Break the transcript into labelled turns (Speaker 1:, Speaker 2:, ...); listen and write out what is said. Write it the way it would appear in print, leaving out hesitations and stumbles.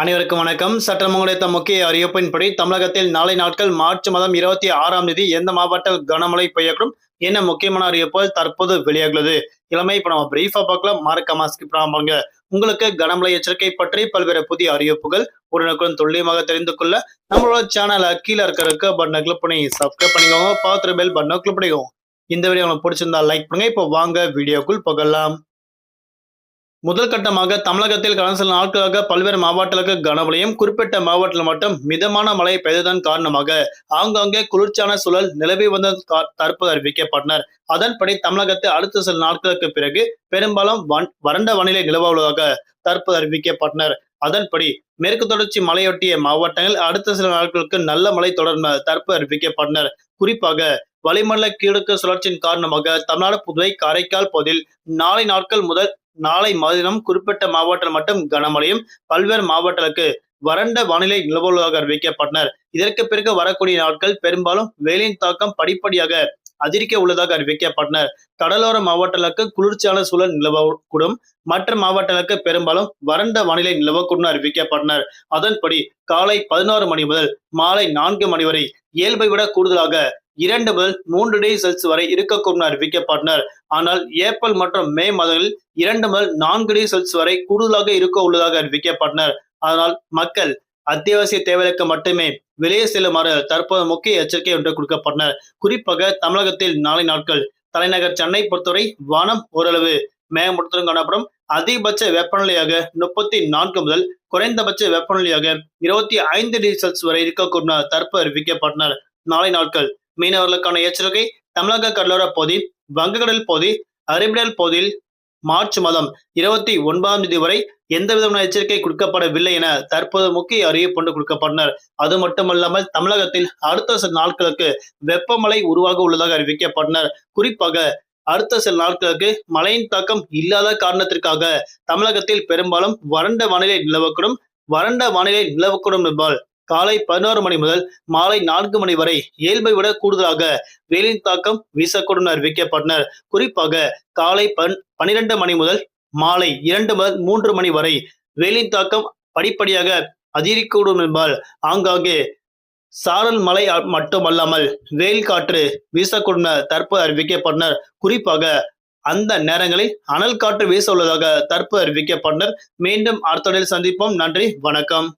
Speaker 1: அனைவருக்கும் வணக்கம். சற்றம் கிடைத்த முக்கிய அறிவிப்பின்படி தமிழகத்தில் நாளை நாட்கள் மார்ச் மாதம் 26ஆம் தேதி எந்த மாவட்டத்தில் கனமழை பெய்யக்கூடும் என்ன முக்கியமான அறிவிப்புகள் தற்போது வெளியாகுள்ளது. இளமை இப்ப நம்ம பிரீஃபா பார்க்கலாம். மறக்காம ஸ்கிப் பண்ணாம பாருங்க. உங்களுக்கு கனமழை எச்சரிக்கை பற்றி பல்வேறு புதிய அறிவிப்புகள் உடனுக்குடன் துல்லியமாக தெரிந்து கொள்ள நம்மளோட சேனலை கீழே இருக்க பட்டனை கிளிக் பண்ணி சப்ஸ்கிரைப் பண்ணிக்கோங்க. பார்த்து பெல் பட்டனை கிளிக் பண்ணிக்கோங்க. இந்த வீடியோ உங்களுக்கு பிடிச்சிருந்தா லைக் பண்ணுங்க. இப்போ வாங்க வீடியோக்குள் போகலாம். முதல் கட்டமாக தமிழகத்தில் கடந்த சில நாட்களாக பல்வேறு மாவட்டங்களுக்கு கனமழையும் குறிப்பிட்ட மாவட்டத்தில் மட்டும் மிதமான மழை பெய்ததன் காரணமாக ஆங்காங்கே குளிர்ச்சியான சூழல் நிலவி வந்த தற்போது அறிவிக்கப்பட்டனர். அதன்படி தமிழகத்தில் அடுத்த சில நாட்களுக்கு பிறகு பெரும்பாலும் வறண்ட வானிலை நிலவுவதாக தற்போது அறிவிக்கப்பட்டனர். அதன்படி மேற்கு தொடர்ச்சி மலையொட்டிய மாவட்டங்கள் அடுத்த சில நாட்களுக்கு நல்ல மழை தொடரும் தற்போது அறிவிக்கப்பட்டனர். குறிப்பாக வளிமண்டல கீழக்கு சுழற்சியின் காரணமாக தமிழ்நாடு, புதுவை, காரைக்கால் பகுதியில் நாளை மதியம் குறிப்பிட்ட மாவட்டத்தில் மட்டும் கனமழையும் பல்வேறு மாவட்டங்களுக்கு வறண்ட வானிலை நிலவுவதாக அறிவிக்கப்பட்டனர். இதற்கு பிறகு வரக்கூடிய நாட்கள் பெரும்பாலும் வெயிலின் தாக்கம் படிப்படியாக அதிகரிக்க உள்ளதாக அறிவிக்கப்பட்டனர். கடலோர மாவட்டங்களுக்கு குளிர்ச்சியான சூழல் நிலவக்கூடும். மற்ற மாவட்டங்களுக்கு பெரும்பாலும் வறண்ட வானிலை நிலவக்கூடும் அறிவிக்கப்பட்டனர். அதன்படி காலை 11 மணி முதல் மாலை 4 மணி வரை இயல்பை விட கூடுதலாக 2 முதல் 3 டிகிரி செல்சியஸ் வரை இருக்கக்கூடும் அறிவிக்கப்பட்டனர். ஆனால் ஏப்ரல் மற்றும் மே மாதங்களில் 2 முதல் 4 டிகிரி செல்சியஸ் வரை கூடுதலாக இருக்க உள்ளதாக அறிவிக்கப்பட்டனர். அதனால் மக்கள் அத்தியாவசிய தேவைகளுக்கு மட்டுமே வெளியே செல்லுமாறு தற்போது முக்கிய எச்சரிக்கை ஒன்று கொடுக்கப்பட்டனர். குறிப்பாக தமிழகத்தில் நாளை நாட்கள் தலைநகர் சென்னை பொறுத்தவரை வானம் ஓரளவு மேகமூட்டத்துடன் காணப்படும். அதிகபட்ச வெப்பநிலையாக 34 முதல் குறைந்தபட்ச வெப்பநிலையாக 25 டிகிரி செல்சியஸ் வரை இருக்கக்கூடும் தற்போது அறிவிக்கப்பட்டனர். நாளை நாட்கள் மீனவர்களுக்கான எச்சரிக்கை. தமிழக கடலோர பகுதி, வங்கக்கடல் பகுதி, அரபிக்கடல் பகுதியில் மார்ச் மாதம் 29ஆம் தேதி வரை எந்த விதமான எச்சரிக்கை கொடுக்கப்படவில்லை என தற்போது முக்கிய அறிவிப்பு ஒன்று கொடுக்கப்பட்டனர். அது மட்டுமல்லாமல் தமிழகத்தில் அடுத்த சில நாட்களுக்கு வெப்பமழை உருவாக உள்ளதாக அறிவிக்கப்பட்டனர். குறிப்பாக அடுத்த சில நாட்களுக்கு மழையின் தாக்கம் இல்லாத காரணத்திற்காக தமிழகத்தில் பெரும்பாலும் வறண்ட வானிலை நிலவக்கூடும் என்பதால் காலை 11 மணி முதல் மாலை 4 மணி வரை இயல்பை விட கூடுதலாக வெயிலின் தாக்கம் வீசக்கூடும் அறிவிக்கப்பட்டனர். குறிப்பாக காலை 12 மணி முதல் மாலை 2 முதல் 3 மணி வரை வெயிலின் தாக்கம் படிப்படியாக அதிகரிக்கக்கூடும் என்பதால் ஆங்காங்கே சாரல் மழை மட்டுமல்லாமல் வெயில் காற்று வீசக்கூடும் தற்போது அறிவிக்கப்பட்டனர். குறிப்பாக அந்த நேரங்களில் அனல் காற்று வீச உள்ளதாக தற்போது அறிவிக்கப்பட்டனர். மீண்டும் அடுத்த சந்திப்போம். நன்றி, வணக்கம்.